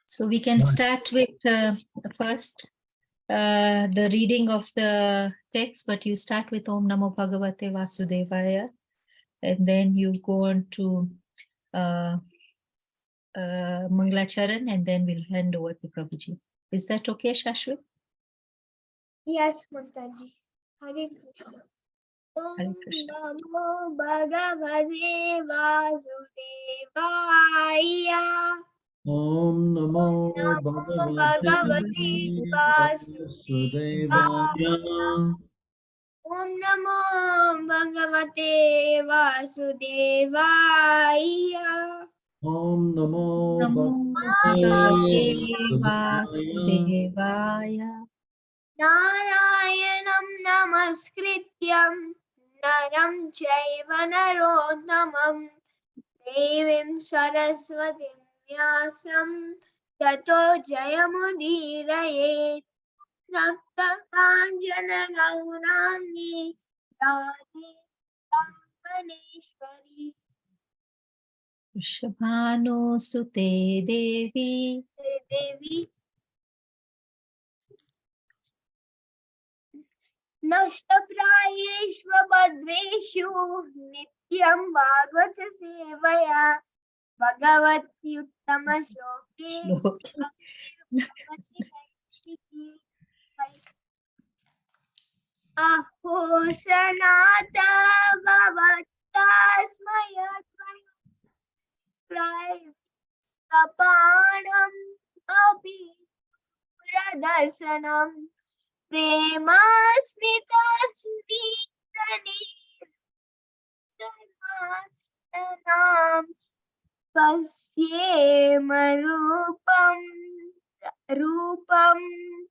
So we can start with first the reading of the text, but you start with Om Namo Bhagavate Vasudevaya, and then you go on to Manglacharan, and then we'll hand over to Prabhuji. Is that okay, Shashwat? Yes, Mataji. Hare Krishna. Om Namo Bhagavate Vasudevaya. Om Namo Bhagavate Vasudevaya. Om Namo Bhagavate Vasudevaya. Om Namo Bhagavate Vasudevaya. Narayanam Namaskrityam Naram Chaiva Narottamam Devim Saraswatim Vyasam Tato Jayamudiraye Sapta Kanjana Gaurani Radhe Kambaneshwari Vrishabhanu Sute Devi Devi Nashtaprayeshva Badreshu Nityam Bhagavata Sevaya Bhagavati Uttama Shloke Aho Sanata Bhavatasmaya Kapanam Abhi Pradarsanam Premasmita Smitani Sarvasanam Pasyema Rupam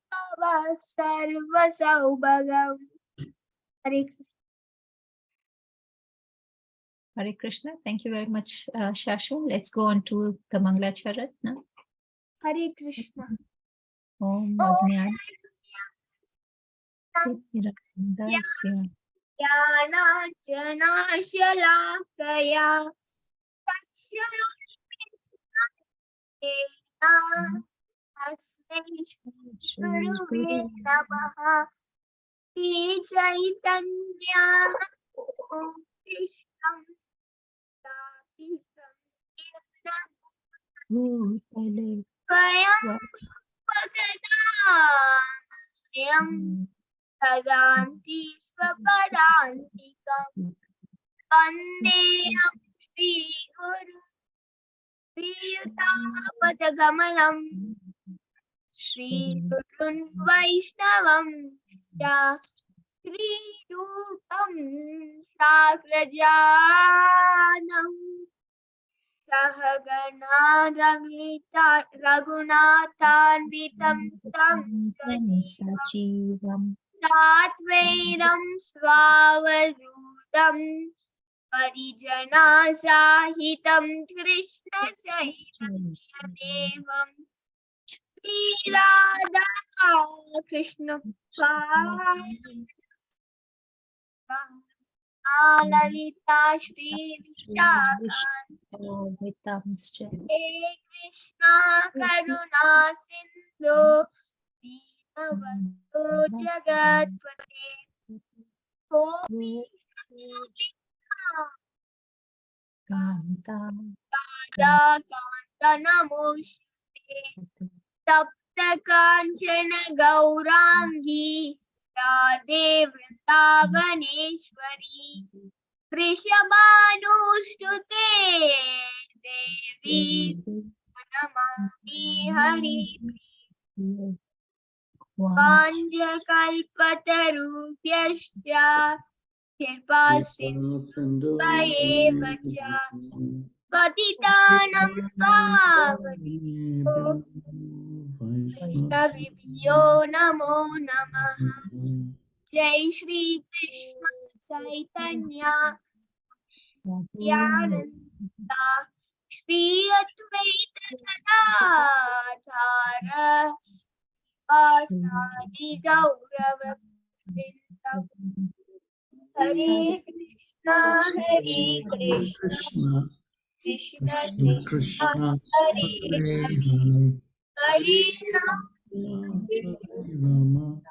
Tava Sarva Saubhagam. Hare Hare Krishna. Thank you very much, Shashwat. Let's go on to the Manglacharan now. Hare Krishna. Om Om Agnya Tirandasya Jnana Shalakaya Asmai Guruve Namaha Sri Chaitanya Krishnam Savitam Bhutale Swayam Pagadamayam Sadanti Swapadantikam Vandeyam Shri Guru Priyutapatagamanam Shri Gurun Vaishnavam Sha Shri Rupam Sagrajanam Sahagana Raghunathanvitam Tam Sajivam Satvairam Swavadudam Parijana Sahitam Krishna Chaitanya Devam Shri Radha Krishna Lalita Shri Vishaka He Krishna Karuna Sindhu Dinavato Jagatpate Gopi Kanta Kanta Namoshte Tapta Kanchana Gaurangi Radhe Vrindavaneshwari Krishabhanushtute Devi Namami Hari Panjakalpatarubhyascha Kirpasindhuvayeva cha Patitanam Pavanebhyo Vaishnavibhyo Namo Namaha Jai Shri Krishna Chaitanya Nityananda Shri Advaita Gadadhara Asadi Gaurava Vrindam Hare Krishna Hare Krishna Krishna Krishna Krishna Krishna Hare Hare Hare Hare Hare Ram Hare Rama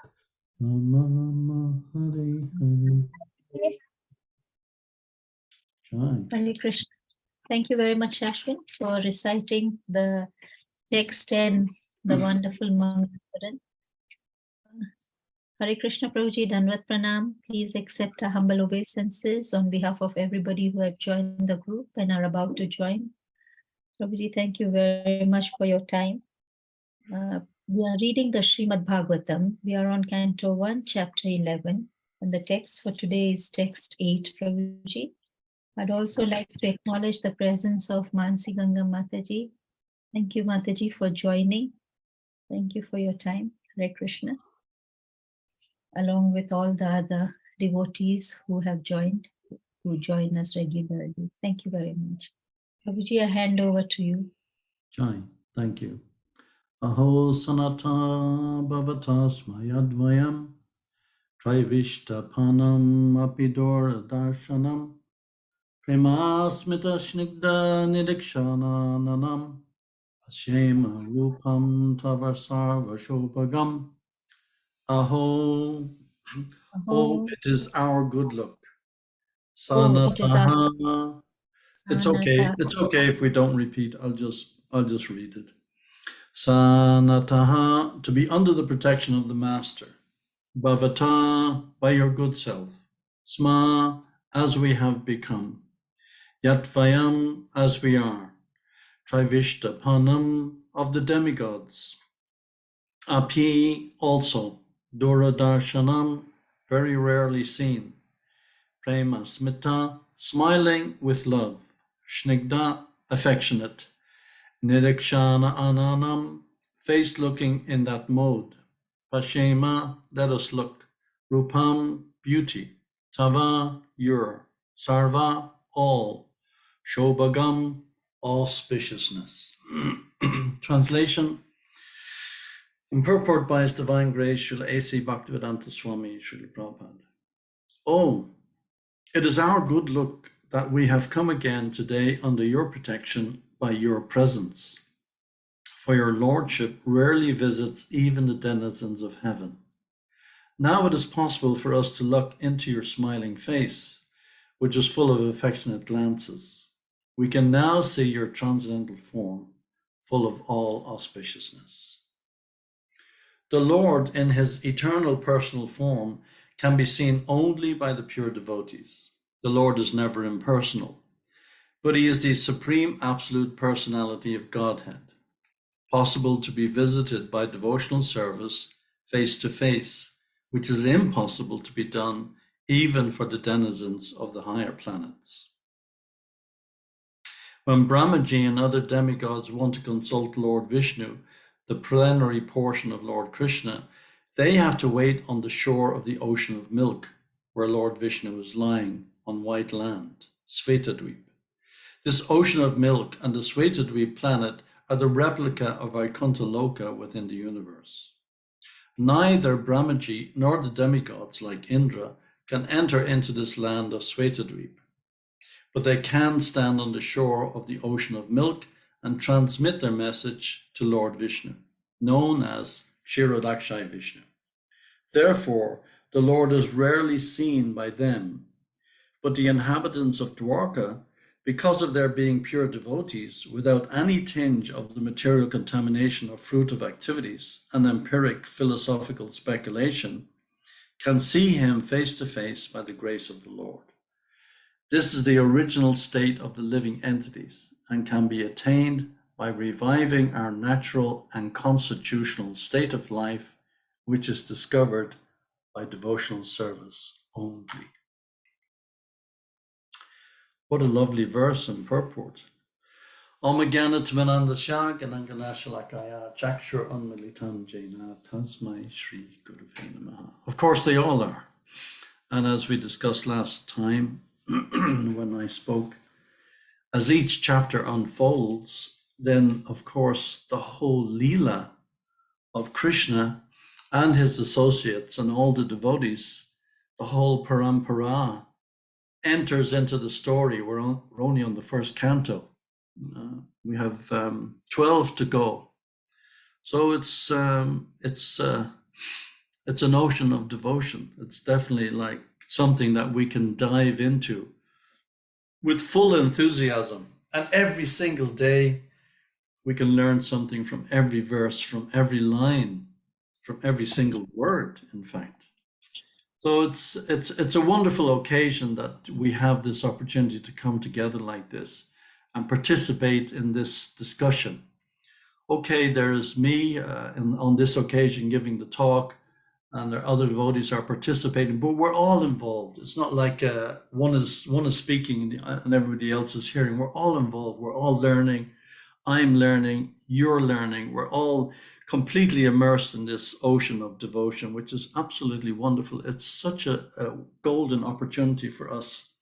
Rama Rama Hare Hare. Jai. Hare Krishna. Thank you very much, Ashwin, for reciting the text and the wonderful Mangalam. Hare Krishna Prabhuji, Danvat Pranam. Please accept our humble obeisances on behalf of everybody who have joined the group and are about to join. Prabhuji, thank you very much for your time. We are reading the Srimad Bhagavatam. We are on Canto 1, Chapter 11, and the text for today is text 8, Prabhuji. I'd also like to acknowledge the presence of Mansi Ganga Mataji. Thank you, Mataji, for joining. Thank you for your time, Hare Krishna, along with all the other devotees who have joined, who join us regularly. Thank you very much. Prabhuji, I hand over to you. Jai. Thank you. Aho sanata bhavata smayadvayam Traivishtapanam apidor darshanam Premasmita snigdha nidikshana nanam Ashema rupam tavasarva shobhagam Aho. Oh, it is our good luck. Oh, it is our Sanataha. It's okay. Sanata. It's okay if we don't repeat. I'll just read it. Sanataha, to be under the protection of the master. Bhavata, by your good self. Sma, as we have become. Yatvayam, as we are. Trivishtapanam, of the demigods. Api, also. Duradarshanam, very rarely seen. Prema smita, smiling with love. Snigdha, affectionate. Nirikshana ananam, face looking in that mode. Pashema, let us look. Rupam, beauty. Tava, your. Sarva, all. Shobhagam, auspiciousness. Translation. In purport by His Divine Grace, Srila A.C. Bhaktivedanta Swami, Srila Prabhupada. Oh, it is our good luck that we have come again today under your protection by your presence. For your lordship rarely visits even the denizens of heaven. Now it is possible for us to look into your smiling face, which is full of affectionate glances. We can now see your transcendental form, full of all auspiciousness. The Lord in his eternal personal form can be seen only by the pure devotees. The Lord is never impersonal, but he is the supreme absolute personality of Godhead, possible to be visited by devotional service face to face, which is impossible to be done even for the denizens of the higher planets. When Brahmaji and other demigods want to consult Lord Vishnu, the plenary portion of Lord Krishna, they have to wait on the shore of the ocean of milk, where Lord Vishnu is lying on white land, Svetadweep. This ocean of milk and the Svetadweep planet are the replica of Vaikuntha Loka within the universe. Neither Brahmaji nor the demigods like Indra can enter into this land of Svetadweep, but they can stand on the shore of the ocean of milk and transmit their message to Lord Vishnu, known as Kshirodakshai Vishnu. Therefore, the Lord is rarely seen by them, but the inhabitants of Dwarka, because of their being pure devotees, without any tinge of the material contamination or fruit of activities and empiric philosophical speculation, can see him face to face by the grace of the Lord. This is the original state of the living entities and can be attained by reviving our natural and constitutional state of life, which is discovered by devotional service only. What a lovely verse and purport. Om Jnana Timirandasya Ganangana Shalakaya Chakshur Unmilitam Jena Tasmai Shri Gurave Namaha. Of course they all are. And as we discussed last time when I spoke, as each chapter unfolds, then of course the whole Leela of Krishna and his associates and all the devotees, the whole parampara enters into the story. We're only on the first canto. We have 12 to go. So it's an ocean of devotion. It's definitely like something that we can dive into with full enthusiasm. And every single day, we can learn something from every verse, from every line, from every single word, in fact. So it's a wonderful occasion that we have this opportunity to come together like this and participate in this discussion. Okay, there's me on this occasion giving the talk, and there are other devotees are participating, but we're all involved. It's not like one is speaking and everybody else is hearing. We're all involved. We're all learning. I'm learning. You're learning. We're all completely immersed in this ocean of devotion, which is absolutely wonderful. It's such a golden opportunity for us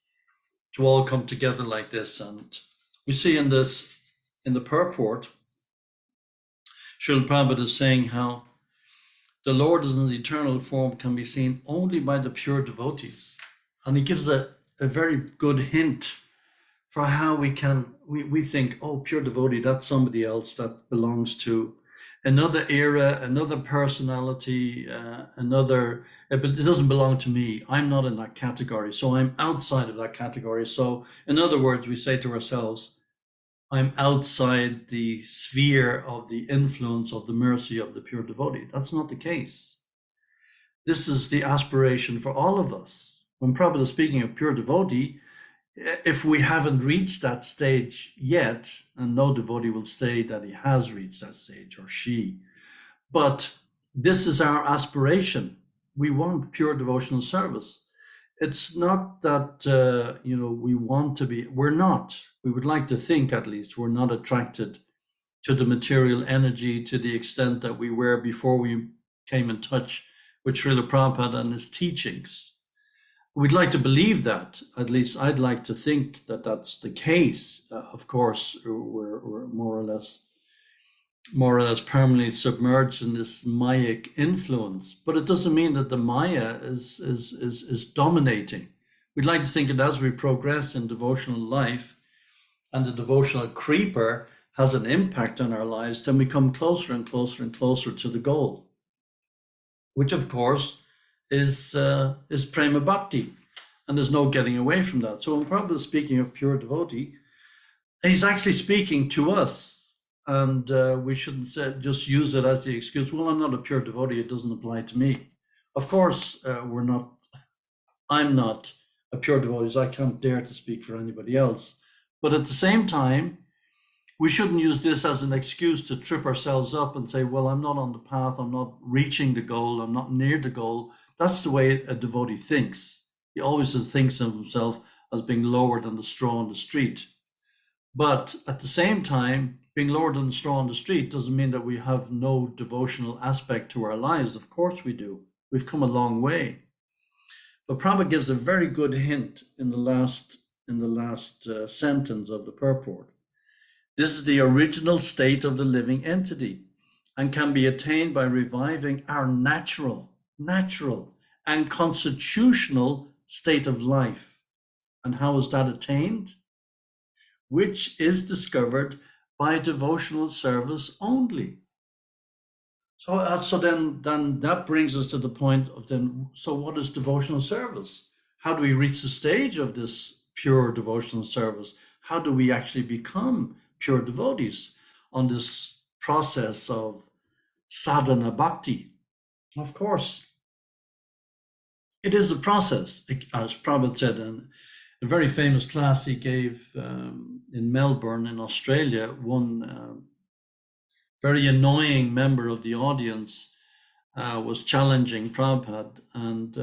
to all come together like this. And we see in the purport, Srila Prabhupada is saying how the Lord is in the eternal form can be seen only by the pure devotees. And he gives a very good hint for how we think, oh, pure devotee, that's somebody else that belongs to another era, another personality, it doesn't belong to me. I'm not in that category, so I'm outside of that category. So in other words, we say to ourselves, I'm outside the sphere of the influence of the mercy of the pure devotee. That's not the case. This is the aspiration for all of us. When Prabhupada is speaking of pure devotee, if we haven't reached that stage yet, and no devotee will say that he has reached that stage or she, but this is our aspiration. We want pure devotional service. It's not that, we want to be, we're not. We would like to think, at least, we're not attracted to the material energy to the extent that we were before we came in touch with Srila Prabhupada and his teachings. We'd like to believe that, at least I'd like to think that that's the case. Of course, we're more or less permanently submerged in this Mayic influence, but it doesn't mean that the Maya is dominating. We'd like to think that as we progress in devotional life and the devotional creeper has an impact on our lives, then we come closer and closer and closer to the goal, which of course is prema bhakti, and there's no getting away from that. So when Prabhupada is speaking of pure devotee, he's actually speaking to us, and we shouldn't just use it as the excuse, well, I'm not a pure devotee, it doesn't apply to me. Of course, I'm not a pure devotee, so I can't dare to speak for anybody else. But at the same time, we shouldn't use this as an excuse to trip ourselves up and say, well, I'm not on the path, I'm not reaching the goal, I'm not near the goal. That's the way a devotee thinks. He always thinks of himself as being lower than the straw on the street. But at the same time, being lower than the straw on the street doesn't mean that we have no devotional aspect to our lives. Of course we do. We've come a long way. But Prabhupada gives a very good hint in the last sentence of the purport. This is the original state of the living entity and can be attained by reviving our natural and constitutional state of life. And how is that attained? Which is discovered by devotional service only. So then that brings us to the point of so what is devotional service? How do we reach the stage of this pure devotional service? How do we actually become pure devotees on this process of sadhana bhakti? Of course, it is a process, as Prabhupada said in a very famous class he gave in Melbourne in Australia. One very annoying member of the audience was challenging Prabhupada, and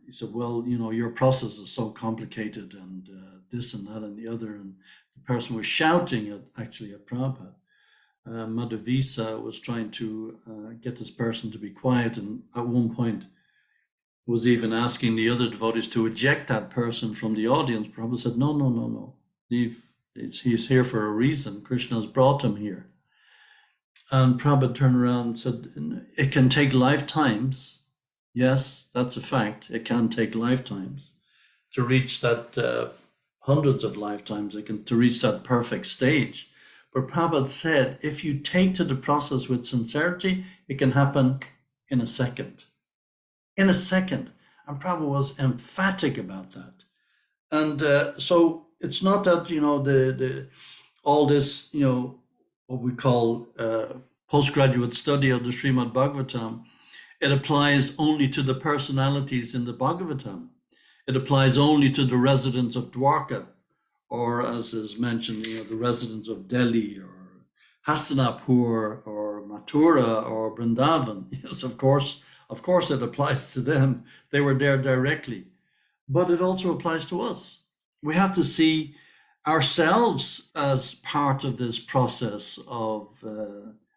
he said, well, your process is so complicated, and this and that and the other, and the person was shouting at Prabhupada. Madhavisa was trying to get this person to be quiet, and at one point was even asking the other devotees to eject that person from the audience. Prabhupada said, no, he's here for a reason. Krishna has brought him here. And Prabhupada turned around and said, it can take lifetimes. Yes, that's a fact. It can take lifetimes to reach that hundreds of lifetimes to reach that perfect stage. But Prabhupada said, if you take to the process with sincerity, it can happen in a second. In a second. And Prabhupada was emphatic about that. And so it's not that, all this, what we call postgraduate study of the Srimad Bhagavatam, it applies only to the personalities in the Bhagavatam. It applies only to the residents of Dwarka, or as is mentioned, the residents of Delhi or Hastinapur or Mathura or Vrindavan. Yes, of course it applies to them. They were there directly. But it also applies to us. We have to see ourselves as part of this process of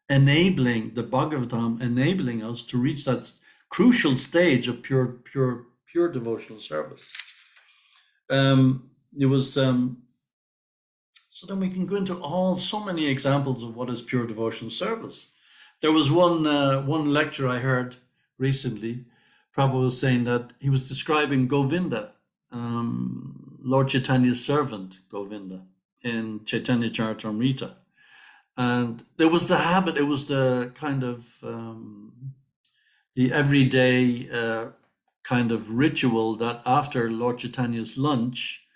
enabling the Bhagavatam, enabling us to reach that crucial stage of pure devotional service. So then we can go into so many examples of what is pure devotional service. There was one lecture I heard recently. Prabhupada was saying that he was describing Govinda, Lord Chaitanya's servant, Govinda, in Chaitanya Charitamrita. And there was the habit, it was the kind of the everyday kind of ritual that after Lord Chaitanya's lunch,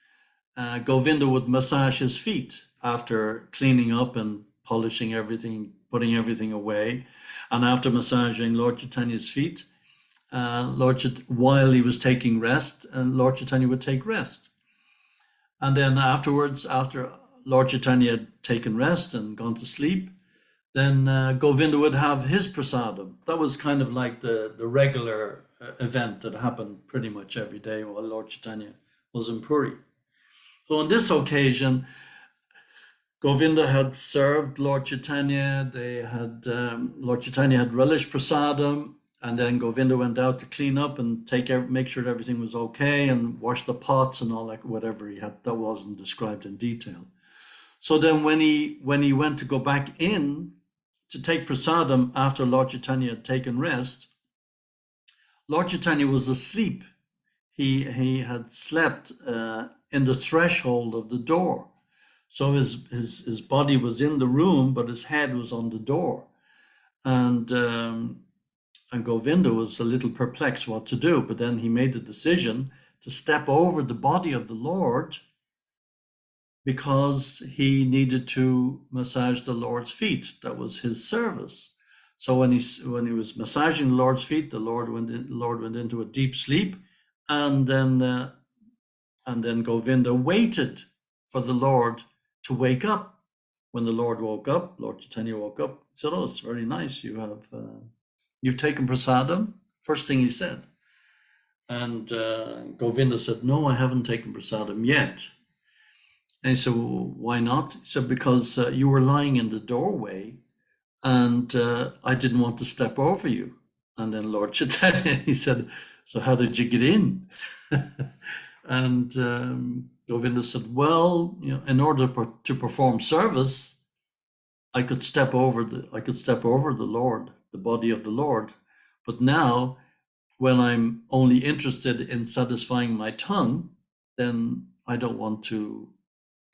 Govinda would massage his feet after cleaning up and polishing everything, putting everything away. And after massaging Lord Chaitanya's feet, while he was taking rest, and Lord Chaitanya would take rest. And then afterwards, after Lord Chaitanya had taken rest and gone to sleep, then Govinda would have his prasadam. That was kind of like the regular event that happened pretty much every day while Lord Chaitanya was in Puri. So on this occasion, Govinda had served Lord Chaitanya. Lord Chaitanya had relished prasadam, and then Govinda went out to clean up and make sure that everything was okay and wash the pots and all that, whatever he had. That wasn't described in detail. So then when he went to go back in to take prasadam after Lord Chaitanya had taken rest, Lord Chaitanya was asleep. He had slept in the threshold of the door. So his body was in the room, but his head was on the door. And Govinda was a little perplexed what to do, but then he made the decision to step over the body of the Lord because he needed to massage the Lord's feet. That was his service. So when he was massaging the Lord's feet, the Lord went into a deep sleep, and then Govinda waited for the Lord to wake up. When the Lord woke up, Lord Chaitanya woke up. He said, "Oh, it's very nice. You've taken prasadam." First thing he said. And Govinda said, "No, I haven't taken prasadam yet." And he said, "Well, why not?" He said, "Because you were lying in the doorway and I didn't want to step over you." And then Lord Chaitanya, he said, "So how did you get in?" And Govinda said, "Well, in order to perform service, I could step over the Lord, the body of the Lord. But now, when I'm only interested in satisfying my tongue, then I don't want to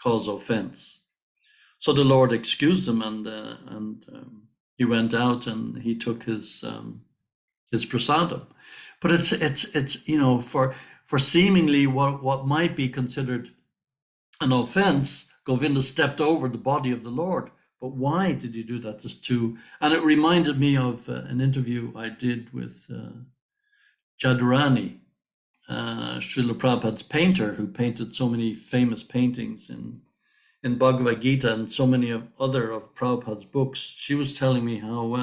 cause offense." So the Lord excused him, and he went out and he took his prasadam. But it's for seemingly what might be considered an offense, Govinda stepped over the body of the Lord. But why did he do that? And it reminded me of an interview I did with Jadurani, Srila Prabhupada's painter, who painted so many famous paintings in Bhagavad Gita and so many other of Prabhupada's books. She was telling me how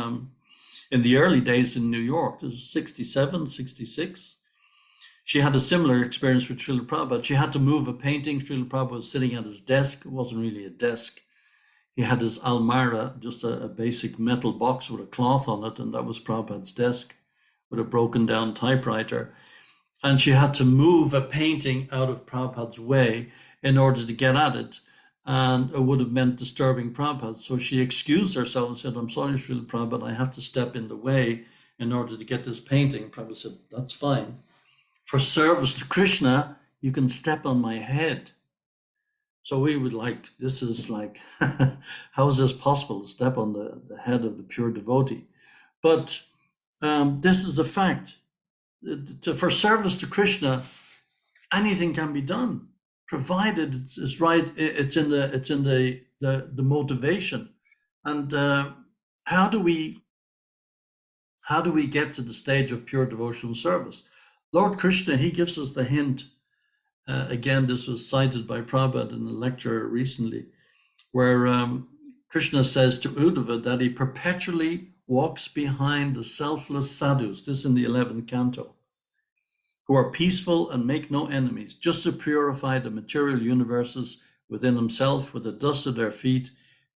in the early days in New York, it was 67, 66, she had a similar experience with Srila Prabhupada. She had to move a painting. Srila Prabhupada was sitting at his desk. It wasn't really a desk. He had his almara, just a basic metal box with a cloth on it, and that was Prabhupada's desk with a broken down typewriter. And she had to move a painting out of Prabhupada's way in order to get at it. And it would have meant disturbing Prabhupada. So she excused herself and said, "I'm sorry, Srila Prabhupada, I have to step in the way in order to get this painting." Prabhupada said, "That's fine. For service to Krishna, you can step on my head." So we would like, this is like, how is this possible to step on the head of the pure devotee? But this is the fact. For service to Krishna, anything can be done, provided it's right. It's in the motivation. And how do we get to the stage of pure devotional service? Lord Krishna, he gives us the hint. Again, this was cited by Prabhupada in a lecture recently, where Krishna says to Uddhava that he perpetually walks behind the selfless sadhus, this in the 11th canto, who are peaceful and make no enemies, just to purify the material universes within himself with the dust of their feet,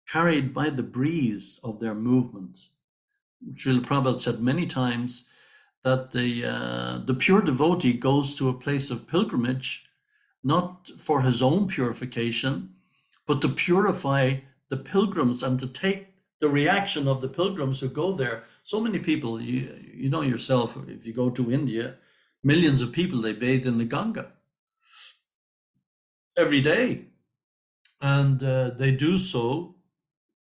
carried by the breeze of their movement. Srila Prabhupada said many times that the pure devotee goes to a place of pilgrimage, not for his own purification, but to purify the pilgrims and to take the reaction of the pilgrims who go there. So many people, you know yourself, if you go to India, millions of people, they bathe in the Ganga every day. And they do so,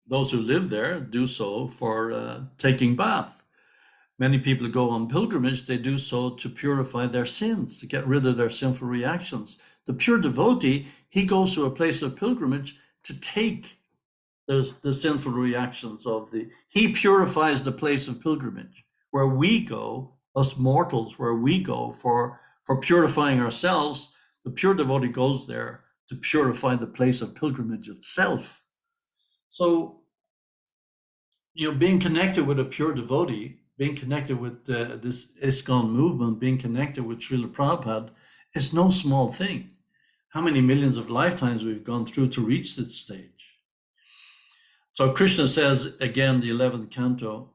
those who live there do so for taking bath. Many people who go on pilgrimage, they do so to purify their sins, to get rid of their sinful reactions. The pure devotee, he goes to a place of pilgrimage to take the sinful reactions he purifies the place of pilgrimage, where we go, us mortals, where we go for purifying ourselves. The pure devotee goes there to purify the place of pilgrimage itself. So, being connected with a pure devotee, being connected with this ISKCON movement, being connected with Srila Prabhupada is no small thing. How many millions of lifetimes we've gone through to reach this stage. So Krishna says, again, the 11th canto,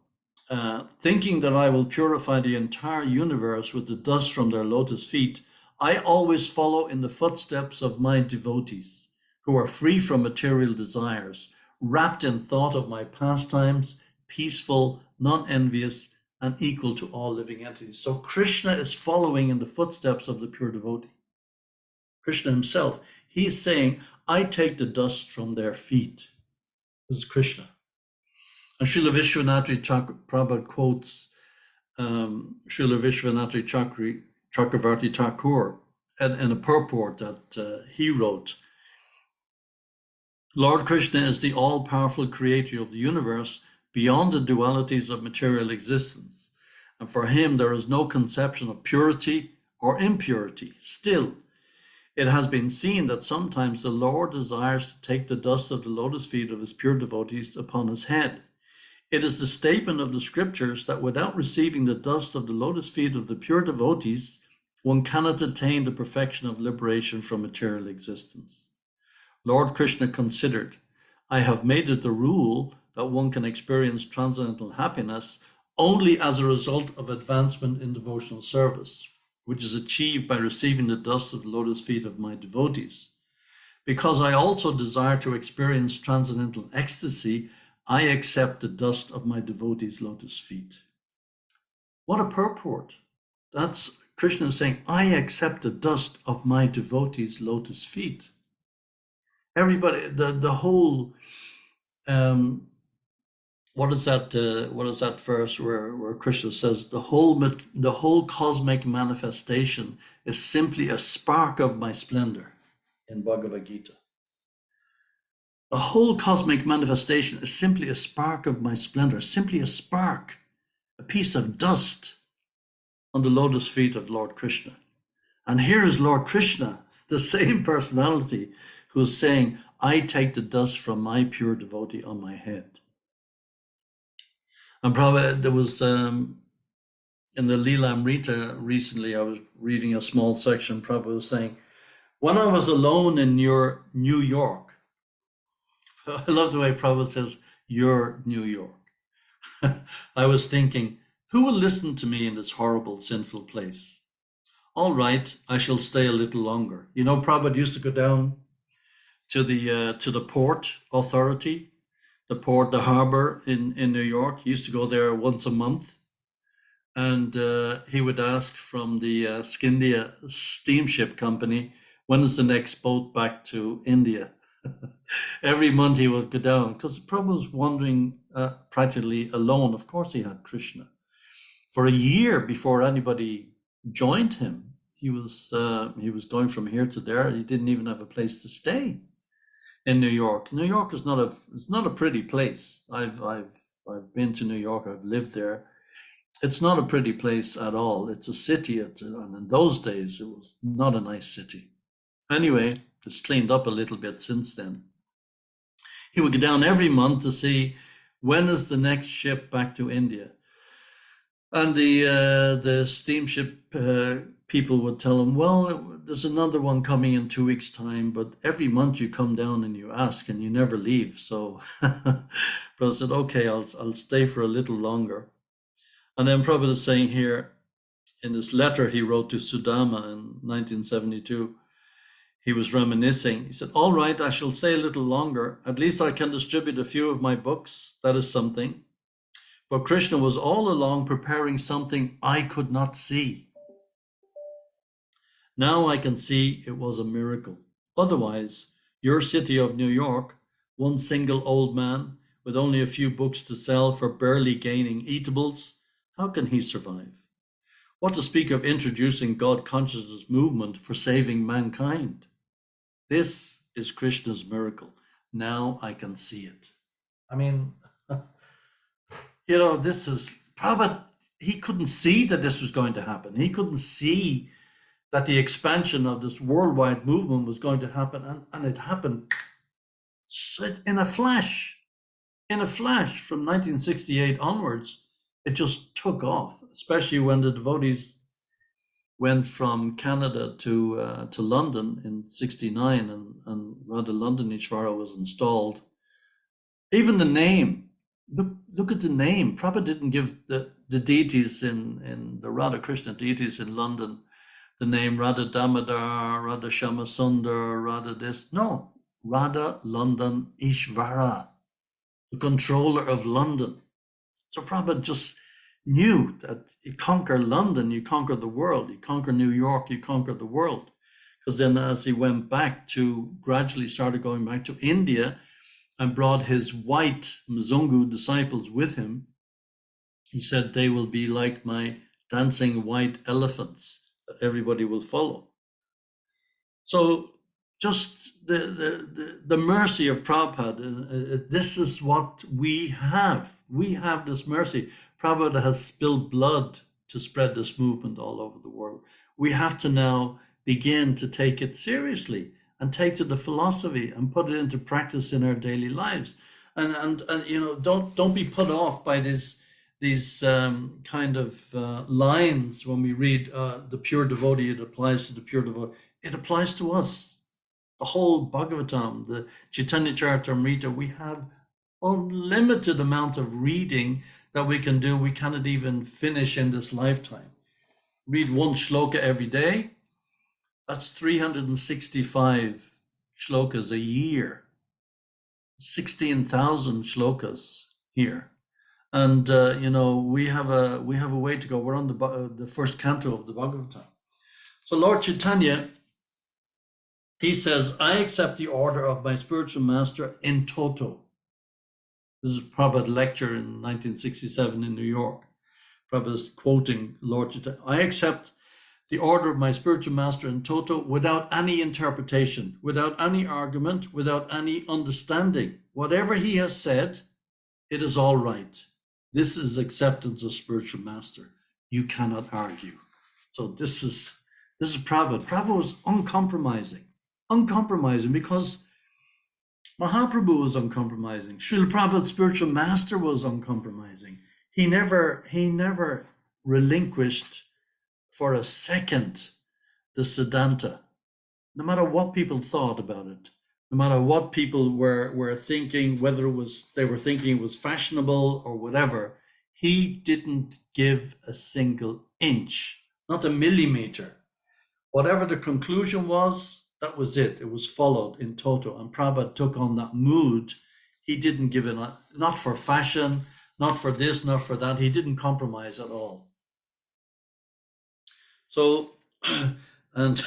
thinking that I will purify the entire universe with the dust from their lotus feet, I always follow in the footsteps of my devotees, who are free from material desires, wrapped in thought of my pastimes, peaceful, non-envious, and equal to all living entities. So Krishna is following in the footsteps of the pure devotee. Krishna himself, he is saying, I take the dust from their feet. This is Krishna. And Srila Vishwanath Prabhupada quotes Srila Vishwanath Chakravarti Thakur in a purport that he wrote. Lord Krishna is the all-powerful creator of the universe beyond the dualities of material existence. And for him, there is no conception of purity or impurity. Still, it has been seen that sometimes the Lord desires to take the dust of the lotus feet of his pure devotees upon his head. It is the statement of the scriptures that without receiving the dust of the lotus feet of the pure devotees, one cannot attain the perfection of liberation from material existence. Lord Krishna considered, I have made it the rule that one can experience transcendental happiness only as a result of advancement in devotional service, which is achieved by receiving the dust of the lotus feet of my devotees. Because I also desire to experience transcendental ecstasy, I accept the dust of my devotees' lotus feet. What a purport. That's Krishna saying, I accept the dust of my devotees' lotus feet. Everybody, the whole, what is that verse where Krishna says the whole cosmic manifestation is simply a spark of my splendor in Bhagavad Gita. The whole cosmic manifestation is simply a spark of my splendor, simply a spark, a piece of dust on the lotus feet of Lord Krishna. And here is Lord Krishna, the same personality, who's saying, I take the dust from my pure devotee on my head. And probably there was, in the Leela Amrita recently, I was reading a small section, Prabhupada was saying, when I was alone in your New York, I love the way Prabhupada says, your New York. I was thinking, who will listen to me in this horrible, sinful place? All right, I shall stay a little longer. You know, Prabhupada used to go down to the port authority, the harbor in New York. He used to go there once a month. And he would ask from the Scindia steamship company when is the next boat back to India? Every month he would go down because Prabhupada was wandering practically alone. Of course, he had Krishna. For a year before anybody joined him, he was going from here to there. He didn't even have a place to stay in New York. New York is not a pretty place. I've been to New York. I've lived there. It's not a pretty place at all. It's a city, and in those days it was not a nice city. Anyway, it's cleaned up a little bit since then. He would go down every month to see when is the next ship back to India. And the steamship people would tell him, well, there's another one coming in 2 weeks' time, but every month you come down and you ask and you never leave. So Prabhupada said, okay, I'll stay for a little longer. And then Prabhupada is saying here in this letter he wrote to Sudama in 1972, he was reminiscing. He said, all right, I shall stay a little longer. At least I can distribute a few of my books. That is something. But Krishna was all along preparing something I could not see. Now I can see it was a miracle. Otherwise, your city of New York, one single old man with only a few books to sell for barely gaining eatables, how can he survive? What to speak of introducing God consciousness movement for saving mankind? This is Krishna's miracle. Now I can see it. I mean, this is Prabhupada. He couldn't see that this was going to happen. He couldn't see that the expansion of this worldwide movement was going to happen. And it happened in a flash. In a flash from 1968 onwards, it just took off, especially when the devotees went from Canada to London in 69 and Radha London Ishvara was installed. Even the name, look at the name. Prabhupada didn't give the deities in the Radha Krishna deities in London the name Radha Damodar, Radha Shamasundar, Radha this. No, Radha London Ishvara, the controller of London. So Prabhupada just knew that you conquer London, you conquer the world, you conquer New York, you conquer the world. Because then as he went back to, gradually started going back to India and brought his white Mzungu disciples with him, he said, they will be like my dancing white elephants that everybody will follow. So just the mercy of Prabhupada, this is what we have. We have this mercy. Prabhupada has spilled blood to spread this movement all over the world. We have to now begin to take it seriously and take to the philosophy and put it into practice in our daily lives. And don't be put off by these kind of lines when we read the pure devotee. It applies to the pure devotee. It applies to us. The whole Bhagavatam, the Chaitanya Charitamrita, we have unlimited amount of reading that we can do. We cannot even finish in this lifetime. Read one shloka every day. That's 365 shlokas a year. 16,000 shlokas here. And we have a way to go. We're on the first canto of the Bhagavatam. So Lord Chaitanya, he says, I accept the order of my spiritual master in toto. This is Prabhupada lecture in 1967 in New York. Prabhupada is quoting Lord Chaitanya. I accept the order of my spiritual master in toto without any interpretation, without any argument, without any understanding. Whatever he has said, it is all right. This is acceptance of spiritual master. You cannot argue. So this is Prabhupada. Prabhupada was uncompromising because Mahaprabhu was uncompromising. Srila Prabhupada's spiritual master was uncompromising. He never relinquished for a second the Siddhanta, no matter what people thought about it, no matter what people were thinking, whether they were thinking it was fashionable or whatever. He didn't give a single inch, not a millimeter. Whatever the conclusion was, that was it. It was followed in toto. And Prabhupada took on that mood. He didn't give it, not for fashion, not for this, not for that. He didn't compromise at all. So, and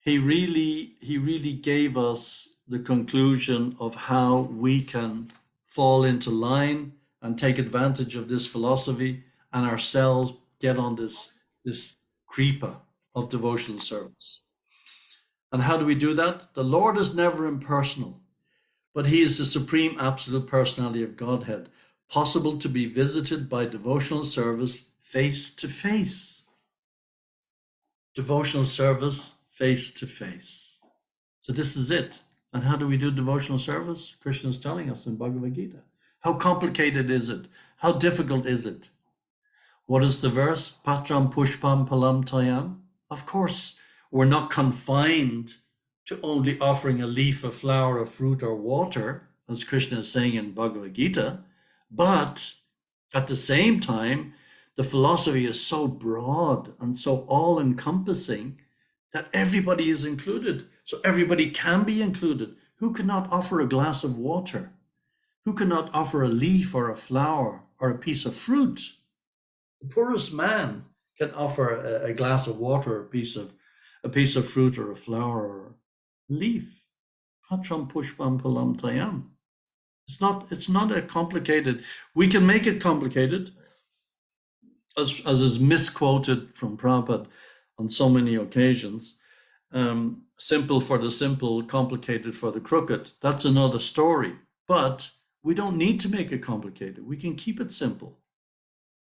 he really gave us the conclusion of how we can fall into line and take advantage of this philosophy and ourselves get on this creeper of devotional service. And how do we do that? The Lord is never impersonal, but he is the supreme absolute personality of Godhead, possible to be visited by devotional service face to face. Devotional service face to face. So this is it. And how do we do devotional service? Krishna is telling us in Bhagavad Gita. How complicated is it? How difficult is it? What is the verse? Patram pushpam palam tayam. Of course, we're not confined to only offering a leaf, a flower, a fruit, or water, as Krishna is saying in Bhagavad Gita. But at the same time, the philosophy is so broad and so all-encompassing that everybody is included. So everybody can be included. Who cannot offer a glass of water? Who cannot offer a leaf or a flower or a piece of fruit? The poorest man can offer a glass of water, a piece of fruit, or a flower, or a leaf. Patram pushpam palam tayam. It's not a complicated. We can make it complicated, as is misquoted from Prabhupada on so many occasions. Simple for the simple, complicated for the crooked. That's another story. But we don't need to make it complicated. We can keep it simple.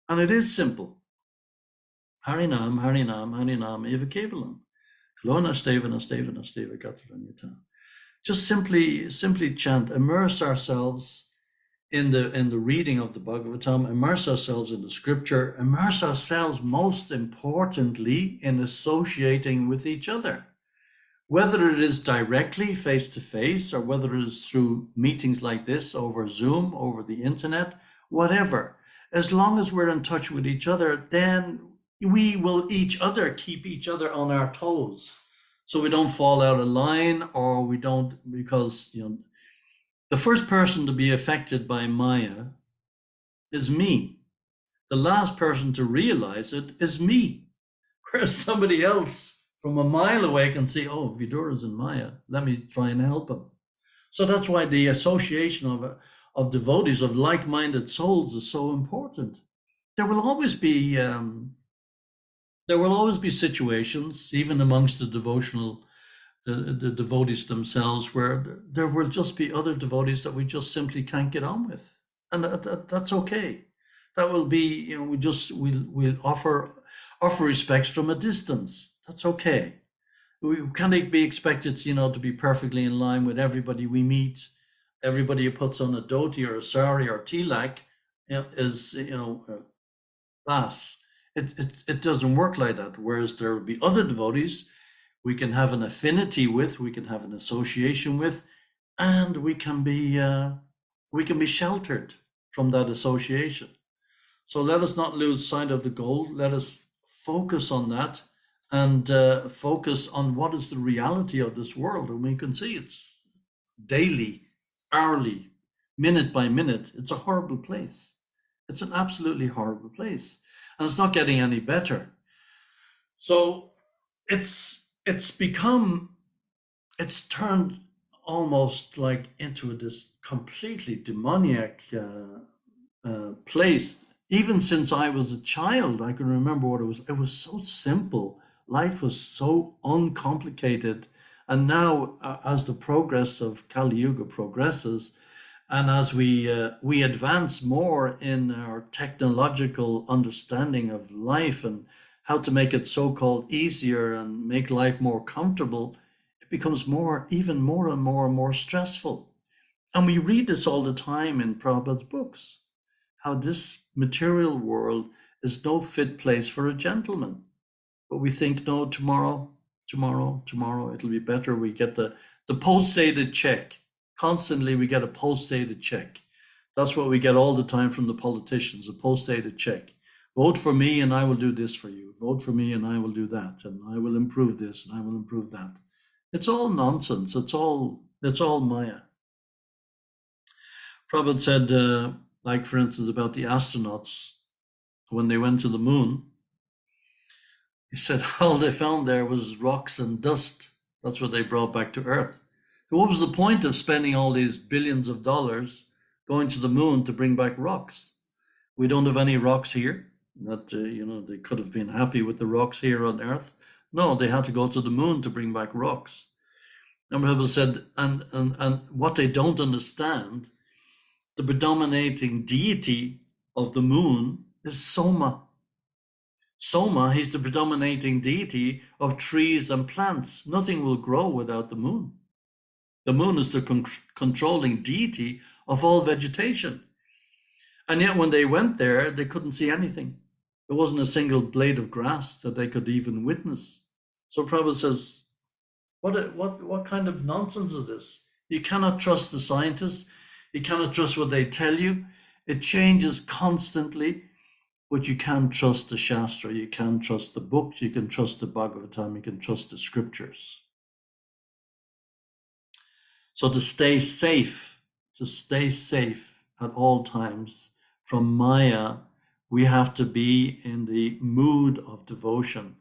And it is simple. Harinam, Harinam, Harinam, Eva Kevalam. Klona Stevana, Stevana, Steva Kataranyata. Just simply chant, immerse ourselves in the reading of the Bhagavatam, immerse ourselves in the scripture, immerse ourselves most importantly in associating with each other. Whether it is directly face to face or whether it is through meetings like this over Zoom, over the internet, whatever. As long as we're in touch with each other, then we will keep each other on our toes. So we don't fall out of line, or we don't, because the first person to be affected by Maya is me. The last person to realize it is me. Whereas somebody else from a mile away can see, oh, Vidura's in Maya, let me try and help him. So that's why the association of devotees, of like-minded souls, is so important. There will always be situations, even amongst the devotees themselves, where there will just be other devotees that we just simply can't get on with, and that's okay. That will be, we'll offer respects from a distance. That's okay. We can't be expected, to be perfectly in line with everybody we meet. Everybody who puts on a dhoti or a sari or tilak is, das. It doesn't work like that. Whereas there will be other devotees we can have an affinity with, we can have an association with, and we can be sheltered from that association. So let us not lose sight of the goal. Let us focus on that and focus on what is the reality of this world. And we can see it's daily, hourly, minute by minute. It's a horrible place. It's an absolutely horrible place. And it's not getting any better. So it's turned almost like into this completely demoniac place. Even since I was a child, I can remember what it was. It was so simple. Life was so uncomplicated. And now, as the progress of Kali Yuga progresses, and as we advance more in our technological understanding of life and how to make it so-called easier and make life more comfortable, it becomes even more and more stressful. And we read this all the time in Prabhupada's books, how this material world is no fit place for a gentleman. But we think, no, tomorrow, it'll be better. We get the post-dated check. Constantly we get a post-dated check. That's what we get all the time from the politicians, a post-dated check. Vote for me and I will do this for you. Vote for me and I will do that. And I will improve this and I will improve that. It's all nonsense. It's all Maya. Prabhupada said, like for instance, about the astronauts, when they went to the moon, he said all they found there was rocks and dust. That's what they brought back to Earth. So what was the point of spending all these billions of dollars going to the moon to bring back rocks? We don't have any rocks here. That they could have been happy with the rocks here on Earth. No, they had to go to the moon to bring back rocks. And people said, and what they don't understand, the predominating deity of the moon is Soma. Soma, he's the predominating deity of trees and plants. Nothing will grow without the moon. The moon is the controlling deity of all vegetation. And yet when they went there, they couldn't see anything. There wasn't a single blade of grass that they could even witness. So Prabhupada says, what kind of nonsense is this? You cannot trust the scientists. You cannot trust what they tell you. It changes constantly, but you can trust the Shastra. You can trust the books. You can trust the Bhagavatam. You can trust the scriptures. So to stay safe at all times from Maya, we have to be in the mood of devotion.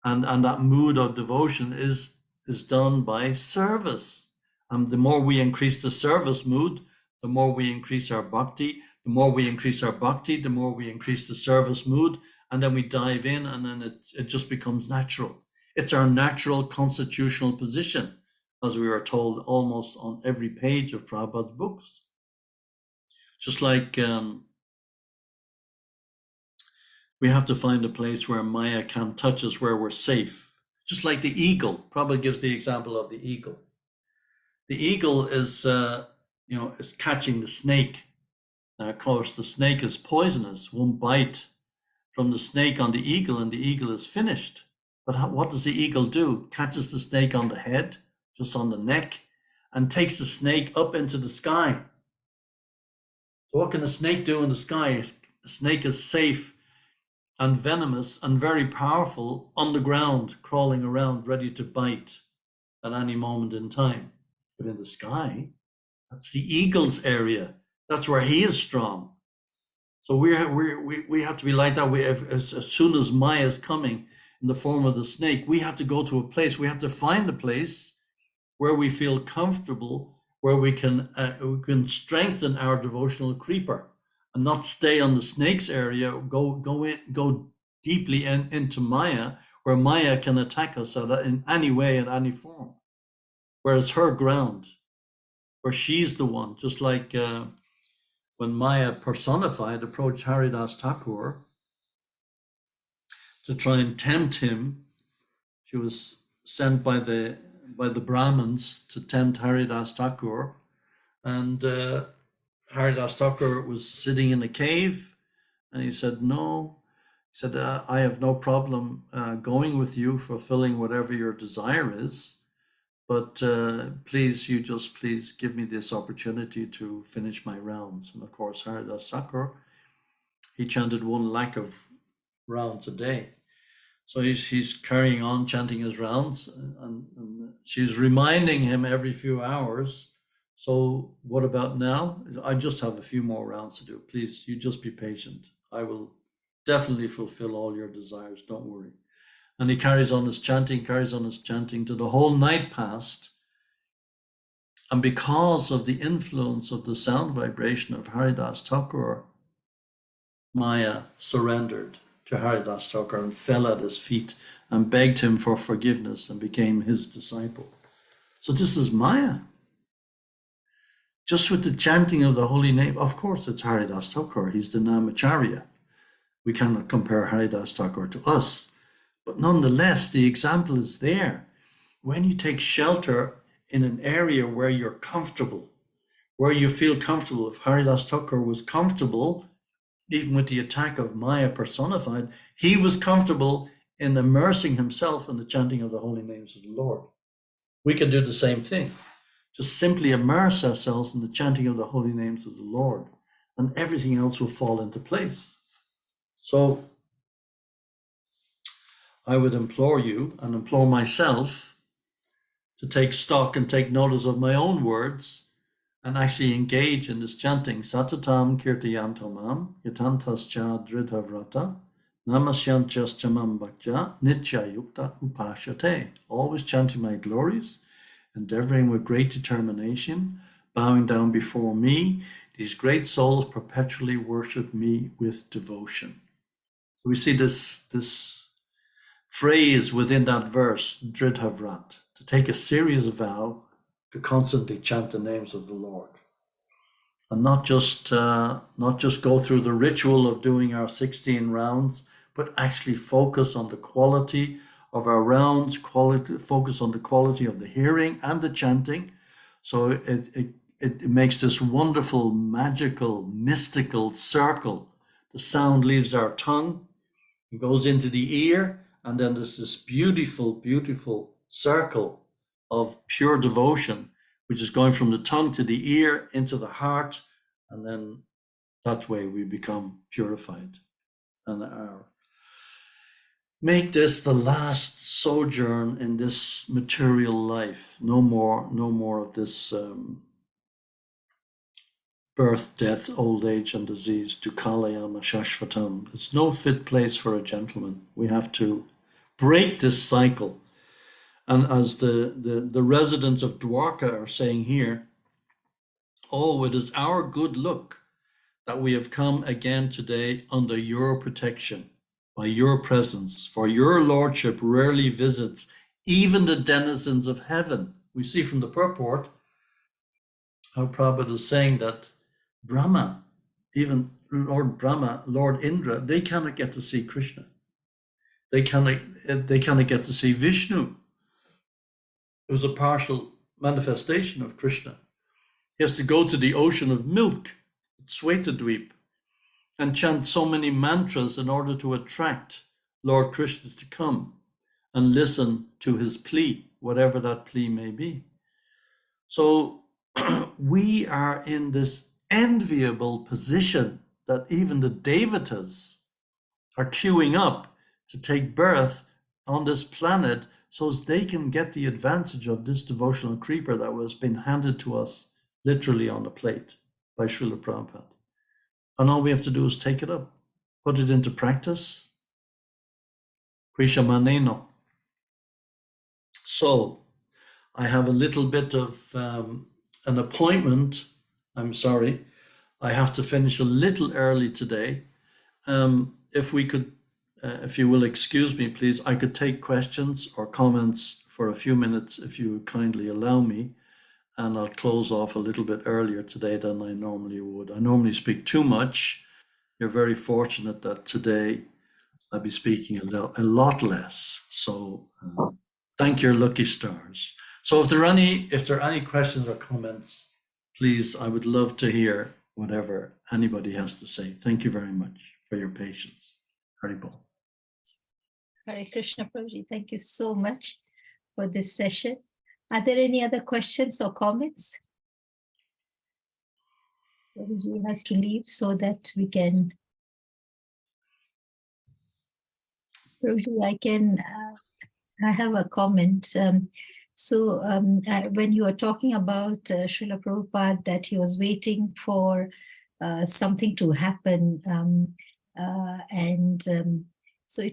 And that mood of devotion is done by service. And the more we increase the service mood, the more we increase our bhakti. The more we increase our bhakti, the more we increase the service mood. And then we dive in, and then it just becomes natural. It's our natural constitutional position, as we are told almost on every page of Prabhupada's books. Just like we have to find a place where Maya can't touch us, where we're safe. Just like the eagle. Prabhupada gives the example of the eagle. The eagle is catching the snake. Now, of course, the snake is poisonous. One bite from the snake on the eagle, and the eagle is finished. But what does the eagle do? Catches the snake on the head, just on the neck, and takes the snake up into the sky. So what can a snake do in the sky? A snake is safe and venomous and very powerful on the ground, crawling around, ready to bite at any moment in time. But in the sky, that's the eagle's area. That's where he is strong. So we have to be like that. As soon as Maya is coming in the form of the snake, we have to go to a place. We have to find a place where we feel comfortable, where we can strengthen our devotional creeper and not stay on the snake's area. Go deeply into Maya, where Maya can attack us in any way, in any form. Where it's her ground, where she's the one, just like when Maya personified approached Haridas Thakur to try and tempt him. She was sent by the Brahmins to tempt Haridas Thakur, and Haridas Thakur was sitting in a cave, and he said, no. He said, I have no problem going with you, fulfilling whatever your desire is, but please give me this opportunity to finish my rounds. And of course, Haridas Thakur, he chanted 1 lakh of rounds a day. So he's carrying on chanting his rounds, and she's reminding him every few hours, so what about now? I just have a few more rounds to do. Please, you just be patient. I will definitely fulfill all your desires, don't worry. And he carries on his chanting till the whole night passed. And because of the influence of the sound vibration of Haridas Thakur, Maya surrendered to Haridas Thakur and fell at his feet and begged him for forgiveness and became his disciple. So this is Maya. Just with the chanting of the holy name, of course it's Haridas Thakur, he's the Namacharya. We cannot compare Haridas Thakur to us, but nonetheless, the example is there. When you take shelter in an area where you're comfortable, where you feel comfortable, if Haridas Thakur was comfortable, even with the attack of Maya personified, he was comfortable in immersing himself in the chanting of the holy names of the Lord. We can do the same thing. Just simply immerse ourselves in the chanting of the holy names of the Lord, and everything else will fall into place. So I would implore you and implore myself to take stock and take notice of my own words and actually engage in this chanting. Satatam kirtayantomam yatantascha dridhavrata Namasyantyastamam bhakja nitya yukta upashate. Always chanting my glories, endeavoring with great determination, bowing down before me. These great souls perpetually worship me with devotion. We see this phrase within that verse, Dridhavrat, to take a serious vow to constantly chant the names of the Lord. And not just go through the ritual of doing our 16 rounds, but actually focus on the quality of our rounds, focus on the quality of the hearing and the chanting. So it makes this wonderful, magical, mystical circle. The sound leaves our tongue, it goes into the ear, and then there's this beautiful, beautiful circle of pure devotion, which is going from the tongue to the ear into the heart, and then that way we become purified. And make this the last sojourn in this material life. No more of this birth, death, old age, and disease. Dukalayama shashvatam. It's no fit place for a gentleman. We have to break this cycle. And as the residents of Dwarka are saying here, oh, it is our good luck that we have come again today under your protection, by your presence, for your lordship rarely visits even the denizens of heaven. We see from the purport how Prabhupada is saying that Brahma, even Lord Brahma, Lord Indra, they cannot get to see Krishna. They cannot get to see Vishnu. It was a partial manifestation of Krishna. He has to go to the ocean of milk, Swetadweep, and chant so many mantras in order to attract Lord Krishna to come and listen to his plea, whatever that plea may be. So we are in this enviable position that even the Devatas are queuing up to take birth on this planet so as they can get the advantage of this devotional creeper that was been handed to us literally on a plate by Srila Prabhupada. And all we have to do is take it up, put it into practice. Krisha Maneno. So I have a little bit of an appointment. I'm sorry. I have to finish a little early today. If we could, if you will excuse me, please, I could take questions or comments for a few minutes if you would kindly allow me. And I'll close off a little bit earlier today than I normally would. I normally speak too much. You're very fortunate that today I'll be speaking a lot less. So thank your lucky stars. So if there are any questions or comments, please, I would love to hear whatever anybody has to say. Thank you very much for your patience. Haribol. Hare Krishna Prabhuji, thank you so much for this session. Are there any other questions or comments? Prabhuji has to leave so that we can. Prabhuji, I have a comment. When you were talking about Srila Prabhupada, that he was waiting for something to happen, so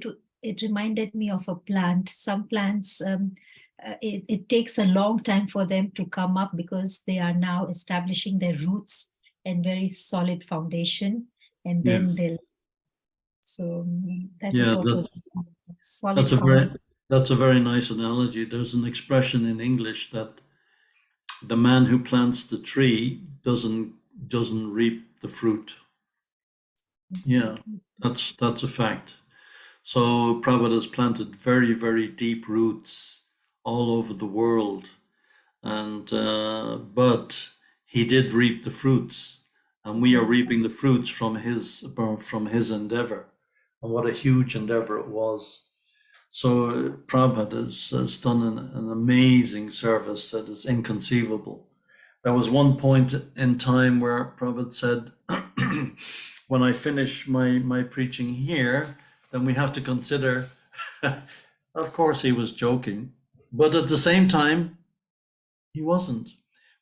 it reminded me of a plant. Some plants, it takes a long time for them to come up because they are now establishing their roots and very solid foundation, and then Yes. they'll. So that Yeah, is what was solid foundation. That's a very nice analogy. There's an expression in English that the man who plants the tree doesn't reap the fruit. Yeah, that's a fact. So Prabhupada has planted very, very deep roots all over the world, and but he did reap the fruits, and we are reaping the fruits from his endeavor, and what a huge endeavor it was. So Prabhupada has done an amazing service that is inconceivable. There was one point in time where Prabhupada said, when I finish my preaching here, then we have to consider, of course he was joking, but at the same time, he wasn't.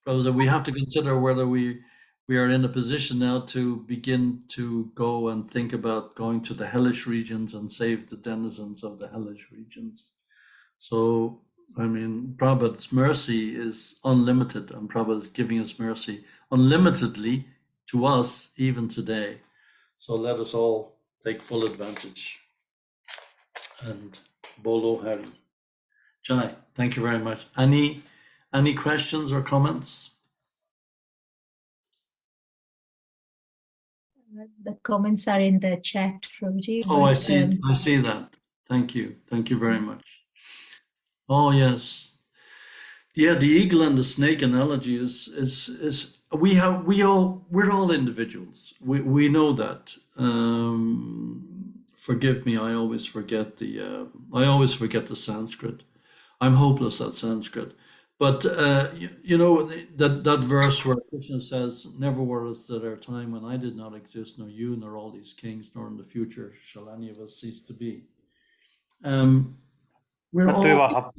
Prabhupada said, we have to consider whether we we are in a position now to begin to go and think about going to the hellish regions and save the denizens of the hellish regions. So, I mean, Prabhupada's mercy is unlimited, and Prabhupada is giving us mercy unlimitedly to us even today. So let us all take full advantage. And Bolo Hari. Jai, thank you very much. Any questions or comments? The comments are in the chat, Prabhuji. Oh, I but, see that. Thank you very much. Oh yes, yeah. The eagle and the snake analogy is we're all individuals. We know that. Forgive me, I always forget the Sanskrit. I'm hopeless at Sanskrit. But you know that verse where Krishna says, "Never was there a time when I did not exist, nor you, nor all these kings, nor in the future shall any of us cease to be." We're all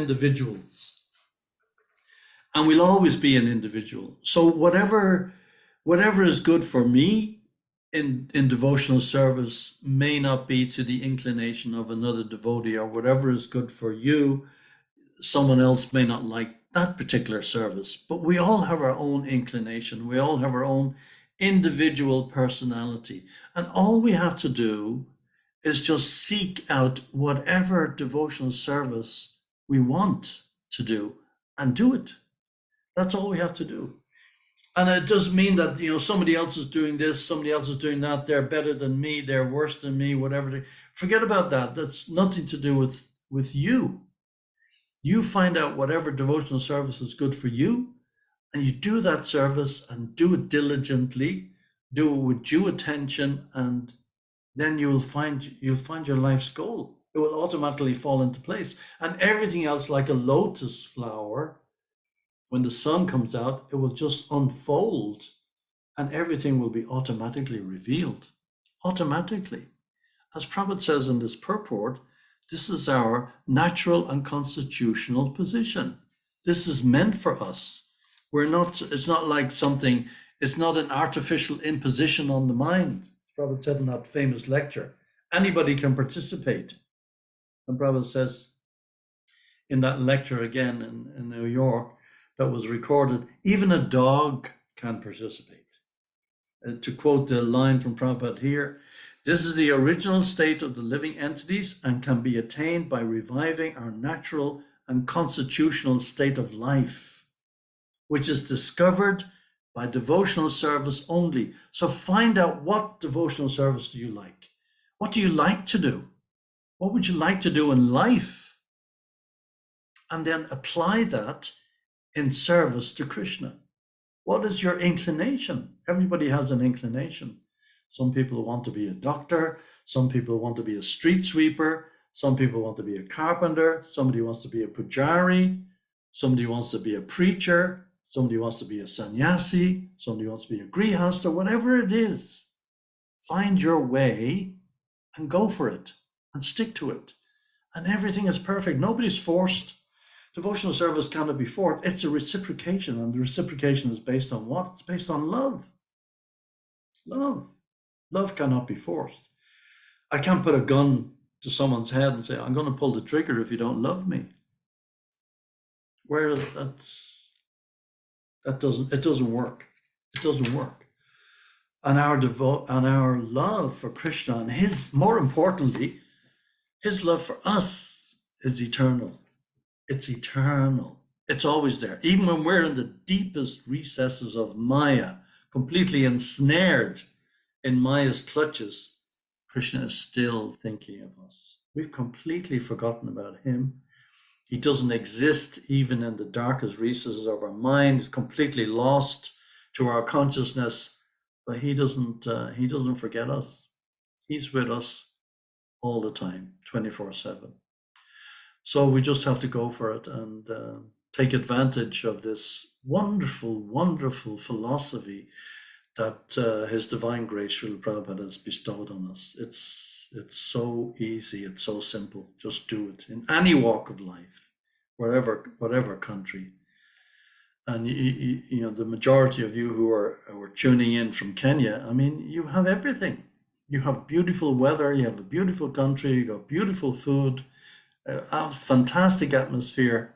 individuals, and we'll always be an individual. So whatever is good for me in devotional service may not be to the inclination of another devotee, or whatever is good for you, someone else may not like that particular service. But we all have our own inclination. We all have our own individual personality. And all we have to do is just seek out whatever devotional service we want to do and do it. That's all we have to do. And it doesn't mean that, you know, somebody else is doing this, somebody else is doing that, they're better than me, they're worse than me, whatever. Forget about that. That's nothing to do with you. You find out whatever devotional service is good for you, and you do that service and do it diligently, do it with due attention, and then you'll find your life's goal. It will automatically fall into place. And everything else, like a lotus flower, when the sun comes out, it will just unfold, and everything will be automatically revealed. Automatically. As Prabhupada says in this purport, this is our natural and constitutional position. This is meant for us. It's not like something, it's not an artificial imposition on the mind. Prabhupada said in that famous lecture, anybody can participate. And Prabhupada says in that lecture again in New York that was recorded, even a dog can participate. To quote the line from Prabhupada here, this is the original state of the living entities and can be attained by reviving our natural and constitutional state of life, which is discovered by devotional service only. So find out, what devotional service do you like? What do you like to do? What would you like to do in life? And then apply that in service to Krishna. What is your inclination? Everybody has an inclination. Some people want to be a doctor. Some people want to be a street sweeper. Some people want to be a carpenter. Somebody wants to be a pujari. Somebody wants to be a preacher. Somebody wants to be a sannyasi. Somebody wants to be a grihasta. Whatever it is, find your way and go for it and stick to it. And everything is perfect. Nobody's forced. Devotional service cannot be forced. It's a reciprocation, and the reciprocation is based on what? It's based on love. Love cannot be forced. I can't put a gun to someone's head and say, I'm going to pull the trigger if you don't love me. Where it doesn't work. It doesn't work. And our love for Krishna, and more importantly, his love for us is eternal. It's eternal. It's always there. Even when we're in the deepest recesses of Maya, completely ensnared in Maya's clutches, Krishna is still thinking of us. We've completely forgotten about him. He doesn't exist even in the darkest recesses of our mind. He's completely lost to our consciousness, but he doesn't forget us. He's with us all the time, 24/7. So we just have to go for it and take advantage of this wonderful, wonderful philosophy that His Divine Grace, Srila Prabhupada, has bestowed on us. It's so easy, it's so simple. Just do it in any walk of life, whatever country. and you know, the majority of you who are tuning in from Kenya, I mean, you have everything. You have beautiful weather, you have a beautiful country, you got beautiful food, a fantastic atmosphere.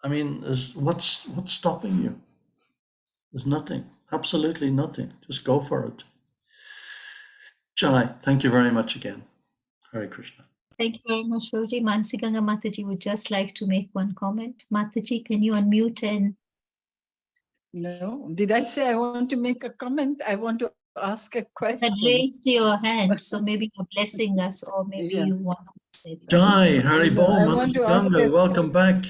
I mean, what's stopping you? There's nothing, absolutely nothing. Just go for it. Jai, thank you very much again. Hare Krishna. Thank you very much, Roji. Mansiganga Mataji would just like to make one comment. Mataji, can you unmute and No, did I say I want to make a comment? I want to ask a had question. raised your hand, so maybe you're blessing us, or maybe Yeah. you want to say something. Jai, Haribo, I want to ask Mansiganga, a- welcome back.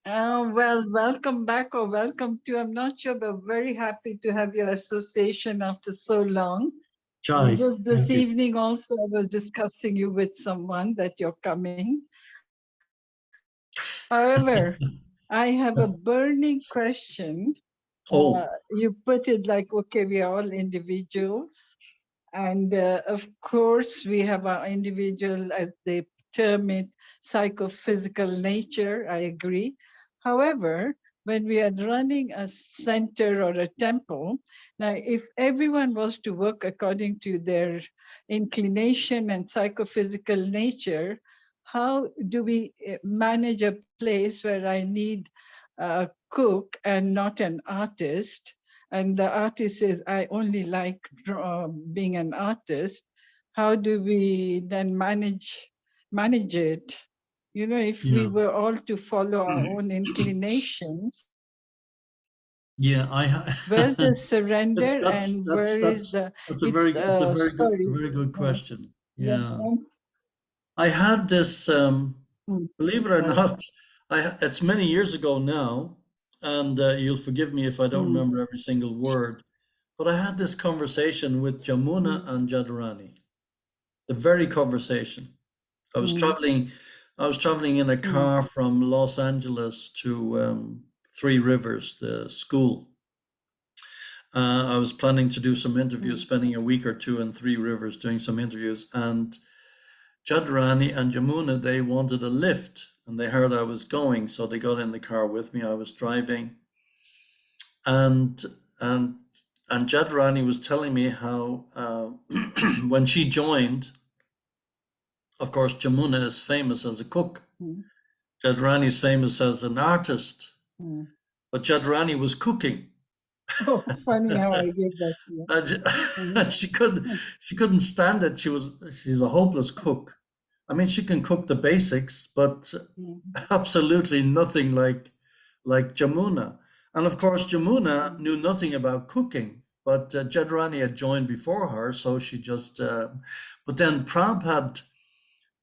Well, welcome back or welcome to. I'm not sure, but very happy to have your association after so long. Jai, Just this thank you. evening also, I was discussing you with someone that you're coming. However, I have a burning question. Oh, You put it like, okay, we are all individuals. And of course, we have our individual, as they term it, psychophysical nature. I agree. However, when we are running a center or a temple, now if everyone was to work according to their inclination and psychophysical nature, how do we manage a place where I need a cook and not an artist? And the artist says, I only like being an artist. How do we then manage it? You know, if we yeah. were all to follow our own inclinations, Yeah, where's the surrender and where is the, that's it's, a sorry. very good question. Yeah. Yeah, I had this. Believe it or not, it's many years ago now, and you'll forgive me if I don't remember every single word. But I had this conversation with Jamuna and Jadurani. The very conversation. I was traveling. I was traveling in a car from Los Angeles to Three Rivers, the school. I was planning to do some interviews, spending a week or two in Three Rivers doing some interviews, and Jadurani and Jamuna, they wanted a lift, and they heard I was going, so they got in the car with me. I was driving, and and and Jadurani was telling me how when she joined, of course, Jamuna is famous as a cook. Jadurani is famous as an artist, but Jadurani was cooking. Oh, funny how I gave that to you. And she couldn't stand it. She's a hopeless cook. I mean, she can cook the basics, but absolutely nothing like Jamuna. And of course, Jamuna knew nothing about cooking, but Jadrani had joined before her, so she just. But then Prabhupada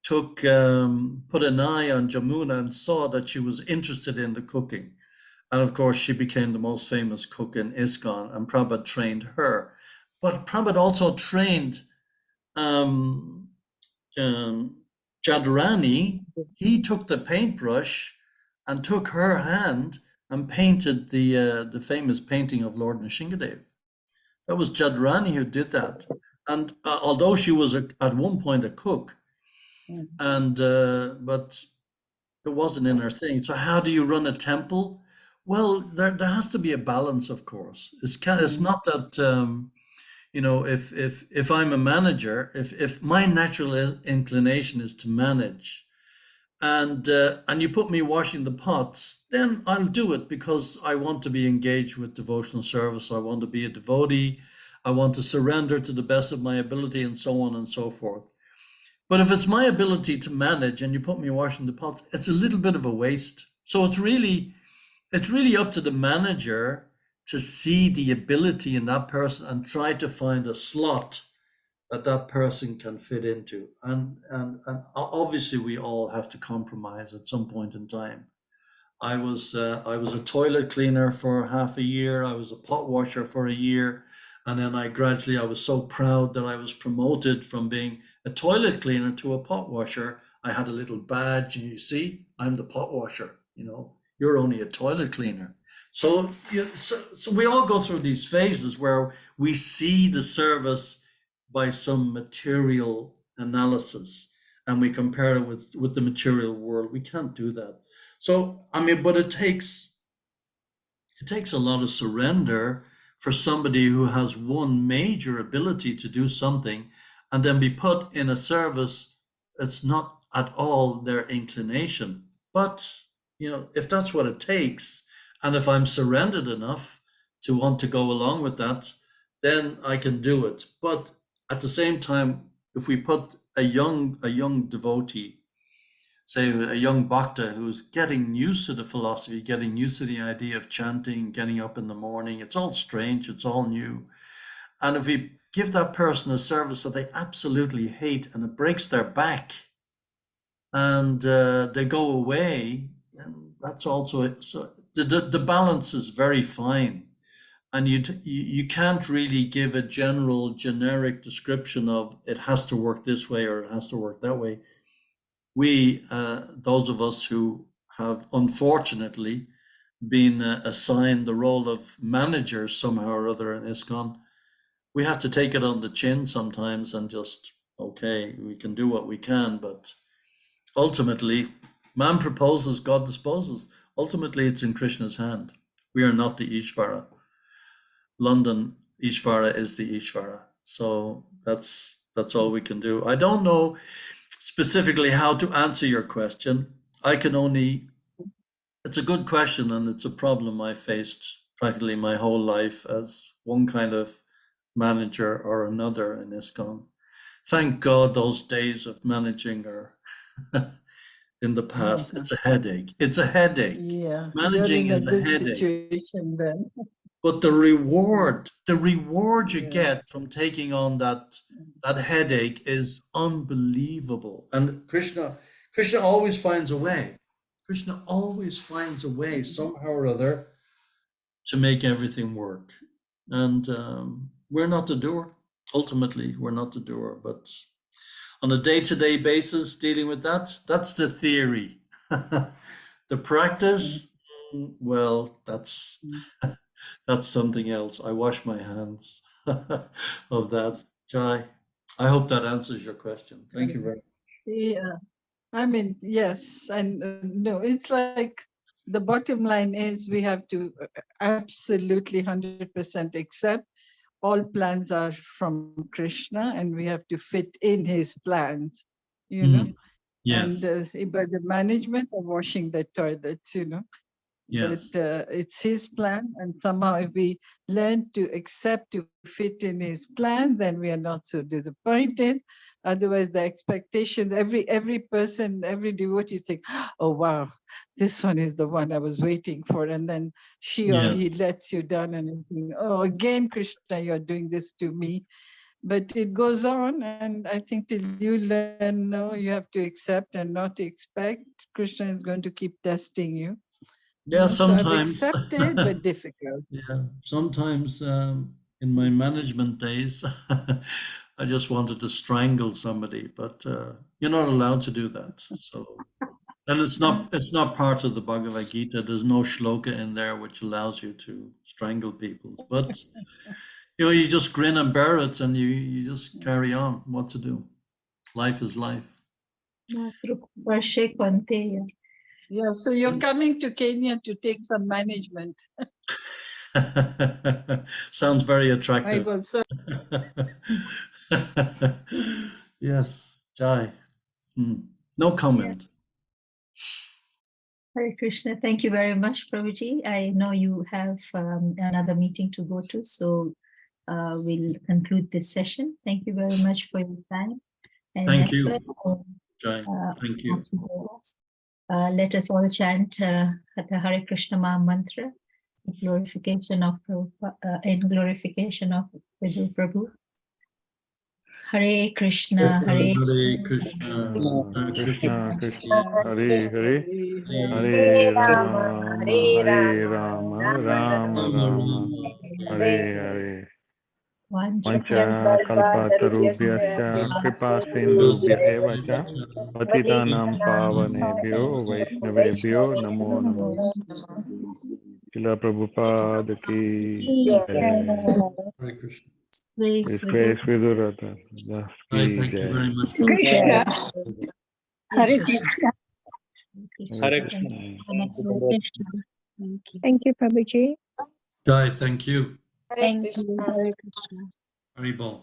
put an eye on Jamuna and saw that she was interested in the cooking. And of course, she became the most famous cook in ISKCON, and Prabhupada trained her. But Prabhupada also trained um, Jadurani. He took the paintbrush and took her hand and painted the famous painting of Lord Nrsingadev. That was Jadurani who did that. And although she was at one point a cook, and but it wasn't in her thing. So how do you run a temple? Well, there has to be a balance, of course. It's not that you know, if I'm a manager, if my natural inclination is to manage, and you put me washing the pots, then I'll do it because I want to be engaged with devotional service. I want to be a devotee. I want to surrender to the best of my ability, and so on and so forth. But if it's my ability to manage and you put me washing the pots, it's a little bit of a waste. So it's really up to the manager to see the ability in that person and try to find a slot that person can fit into. And obviously we all have to compromise at some point in time. I was a toilet cleaner for half a year. I was a pot washer for a year. And then I was so proud that I was promoted from being a toilet cleaner to a pot washer. I had a little badge, and you see, I'm the pot washer. You know, you're only a toilet cleaner. So we all go through these phases where we see the service by some material analysis, and we compare it with the material world. We can't do that. So I mean, but it takes it takes a lot of surrender for somebody who has one major ability to do something and then be put in a service that's not at all their inclination. But, you know, if that's what it takes, and if I'm surrendered enough to want to go along with that, then I can do it. But at the same time, if we put a young devotee, say a young bhakta who's getting used to the philosophy, getting used to the idea of chanting, getting up in the morning, it's all strange, it's all new. And if we give that person a service that they absolutely hate and it breaks their back and they go away, and that's also it. So the balance is very fine. And you can't really give a generic description of it has to work this way or it has to work that way. We, those of us who have unfortunately been assigned the role of managers somehow or other in ISKCON, we have to take it on the chin sometimes and just, okay, we can do what we can, but ultimately, man proposes, God disposes. Ultimately, it's in Krishna's hand. We are not the Ishvara. London Ishvara is the Ishvara. So that's all we can do. I don't know specifically how to answer your question. I can only, it's a good question and it's a problem I faced practically my whole life as one kind of manager or another in ISKCON. Thank God those days of managing are in the past. It's a headache. It's a headache. Yeah, Managing you're in is a a good headache. situation then. But the reward you Yeah. get from taking on that headache is unbelievable. And Krishna always finds a way. Krishna always finds a way somehow or other to make everything work. And we're not the doer. Ultimately, we're not the doer. But on a day-to-day basis, dealing with that's the theory. The practice, well, that's something else. I wash my hands of that. Jai, I hope that answers your question. Thank you very much. Yeah, I mean, yes, and no, it's like the bottom line is we have to absolutely 100% accept all plans are from Krishna and we have to fit in his plans, you know, Yes, and by the management of washing the toilets, you know. yes, But it's his plan, and somehow if we learn to accept to fit in his plan, then we are not so disappointed. Otherwise, the expectations, every person, every devotee think, oh wow, this one is the one I was waiting for, and then she or he yes. lets you down and you think, oh, again, Krishna, you're doing this to me. But it goes on, and I think till you learn, no, you have to accept and not expect. Krishna is going to keep testing you. Yeah, So I've sometimes. accepted, but difficult. Yeah, sometimes in my management days, I just wanted to strangle somebody, but you're not allowed to do that. So, and it's not part of the Bhagavad Gita. There's no shloka in there which allows you to strangle people. But you just grin and bear it, and you just carry on. What to do? Life is life. Matrukvarshe Kvanteya. Yeah, so you're coming to Kenya to take some management. Sounds very I attractive. was so Yes, Jai. No comment. Hare Krishna. Thank you very much, Prabhuji. I know you have another meeting to go to, so we'll conclude this session. Thank you very much for your time and Thank you, effort. Jai. Thank you. Let us all chant the Hare Krishna Maha Mantra in glorification of Vidura Prabhu. Hare Krishna, Hare Hare Krishna, Krishna Krishna Hare Hare Hare Hare Rama Hare Rama Rama Rama Hare Hare Vancha kalpatarubhyascha kripa sindhubhya eva cha patitanam pavanebhyo vaishnavebhyo namo namo Srila Prabhupada ki Hare Krishna. Praise His Grace Vidura Das I ki thank you very jai. much. Krishna. Hare Krishna. Krishna. Hare Thank you. Krishna. An excellent Thank you, Prabhuji. Jai, thank you. Hare Thank you. Krishna. Hare Krishna. Haribol.